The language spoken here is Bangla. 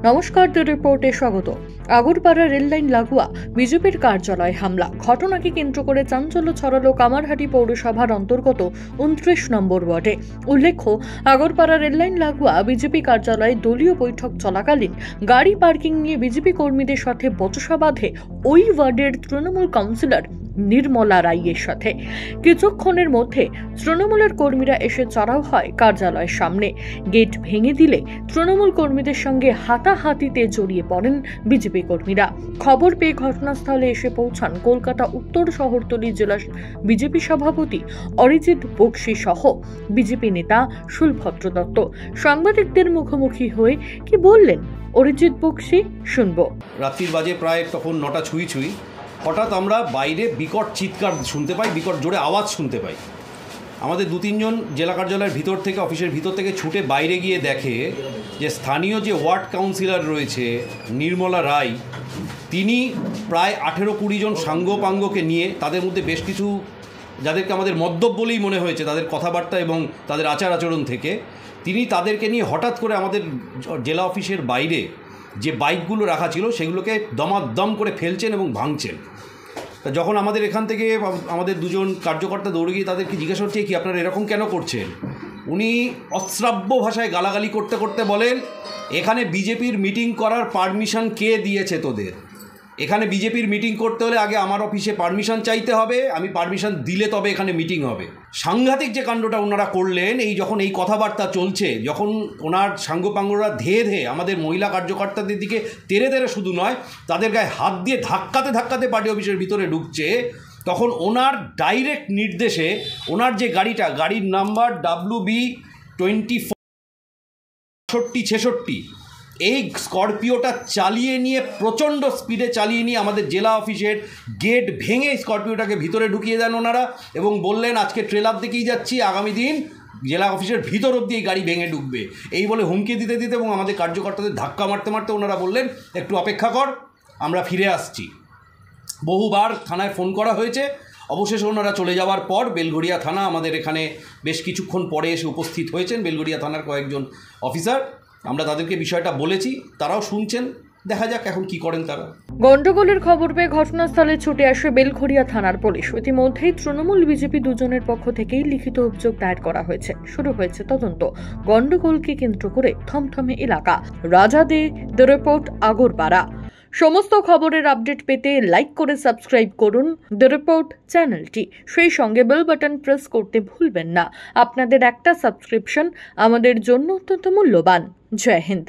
নমস্কার, দ্য রিপোর্টে স্বাগত। আগরপাড়া রেললাইন লাগোয়া বিজেপির কার্যালয়ে হামলা ঘটনাকে কেন্দ্র করে চাঞ্চল্য ছড়ালো কামারহাটি পৌরসভার অন্তর্গত 29 নম্বর ওয়ার্ডে। উল্লেখ্য, আগরপাড়া রেললাইন লাগোয়া বিজেপি কার্যালয়ে দলীয় বৈঠক চলাকালীন গাড়ি পার্কিং নিয়ে বিজেপি কর্মীদের সাথে বচসা বাঁধে ওই ওয়ার্ডের তৃণমূল কাউন্সিলর নির্মলা রায়ের সাথে। কিছুক্ষণের মধ্যে তৃণমূলের কর্মীরা এসে চড়াও হয় কার্যালয়ের সামনে। গেট ভেঙে দিলে তৃণমূল কর্মীদের সঙ্গে হাতাহাতিতে জড়িয়ে পড়েন বিজেপি কর্মীরা। খবর পেয়ে ঘটনাস্থলে এসে পৌঁছান কলকাতা উত্তর শহরতলি জেলা বিজেপি সভাপতি অরিজিৎ বক্সি সহ বিজেপি নেতা শুলভদ্র দত্ত। সাংবাদিকদের মুখোমুখি হয়ে কি বললেন অরিজিৎ বক্সি, শুনবো। রাত্রির বাজে প্রায় তখন 9টা ছুঁই। হঠাৎ আমরা বাইরে বিকট চিৎকার শুনতে পাই, বিকট জোরে আওয়াজ শুনতে পাই। আমাদের 2-3 জন জেলা কার্যালয়ের ভিতর থেকে, অফিসের ভিতর থেকে ছুটে বাইরে গিয়ে দেখে যে স্থানীয় যে ওয়ার্ড কাউন্সিলর রয়েছে নির্মলা রায়, তিনি প্রায় 18-20 জন সাঙ্গপাঙ্গকে নিয়ে, তাদের মধ্যে বেশ কিছু যাদেরকে আমাদের মদ্যপ বলেই মনে হয়েছে তাদের কথাবার্তা এবং তাদের আচার আচরণ থেকে, তিনি তাদেরকে নিয়ে হঠাৎ করে আমাদের জেলা অফিসের বাইরে যে বাইকগুলো রাখা ছিল সেগুলোকে দমাদম করে ফেলছেন এবং ভাঙছেন। তা যখন আমাদের এখান থেকে আমাদের 2 জন কার্যকর্তা দৌড়ে গিয়ে তাদেরকে জিজ্ঞাসা করছে কি আপনারা এরকম কেন করছেন, উনি অশ্রাব্য ভাষায় গালাগালি করতে করতে বলেন, এখানে বিজেপির মিটিং করার পারমিশন কে দিয়েছে তোদের? এখানে বিজেপির মিটিং করতে হলে আগে আমার অফিসে পারমিশন চাইতে হবে, আমি পারমিশন দিলে তবে এখানে মিটিং হবে। সাংঘাতিক যে কাণ্ডটা ওনারা করলেন, যখন এই কথাবার্তা চলছে, যখন ওনার সাঙ্গপাঙ্গরা ধেয়ে আমাদের মহিলা কার্যকর্তাদের দিকে তেড়ে শুধু নয়, তাদের গায়ে হাত দিয়ে ধাক্কাতে পার্টি অফিসের ভিতরে ঢুকছে, তখন ওনার ডাইরেক্ট নির্দেশে ওনার যে গাড়ির নাম্বার WB2466, এই স্করপিওটা চালিয়ে নিয়ে, প্রচণ্ড স্পিডে চালিয়ে নিয়ে আমাদের জেলা অফিসের গেট ভেঙে স্করপিওটাকে ভিতরে ঢুকিয়ে দেন ওনারা এবং বললেন আজকে ট্রেলার দিকেই যাচ্ছি, আগামী দিন জেলা অফিসের ভিতর অব্দি এই গাড়ি ভেঙে ঢুকবে, এই বলে হুমকি দিতে এবং আমাদের কার্যকর্তাদের ধাক্কা মারতে ওনারা বললেন একটু অপেক্ষা কর, আমরা ফিরে আসছি। বহুবার থানায় ফোন করা হয়েছে। অবশেষে ওনারা চলে যাওয়ার পর বেলঘড়িয়া থানা আমাদের এখানে বেশ কিছুক্ষণ পরে এসে উপস্থিত হয়েছেন, বেলঘড়িয়া থানার কয়েকজন অফিসার। আমরা তাদেরকে বিষয়টা বলেছি, তারাও শুনছেন, দেখা যাক এখন কি করেন তারা। গন্ডগোলের খবর পেয়ে ঘটনাস্থলে ছুটে আসে বেলঘড়িয়া থানার পুলিশ। ইতিমধ্যেই তৃণমূল বিজেপি 2 জনের পক্ষ থেকেই লিখিত অভিযোগ দায়ের করা হয়েছে। শুরু হয়েছে তদন্ত। গন্ডগোলকে কেন্দ্র করে থমথমে এলাকা। রাজা দে, দ্য রিপোর্ট, আগরপাড়া। সমস্ত খবরের আপডেট পেতে লাইক করে সাবস্ক্রাইব করুন দ্য রিপোর্ট চ্যানেলটি। সেই সঙ্গে বেল বাটন প্রেস করতে ভুলবেন না। আপনাদের একটা সাবস্ক্রিপশন আমাদের জন্য অত্যন্ত মূল্যবান। জয় হিন্দ।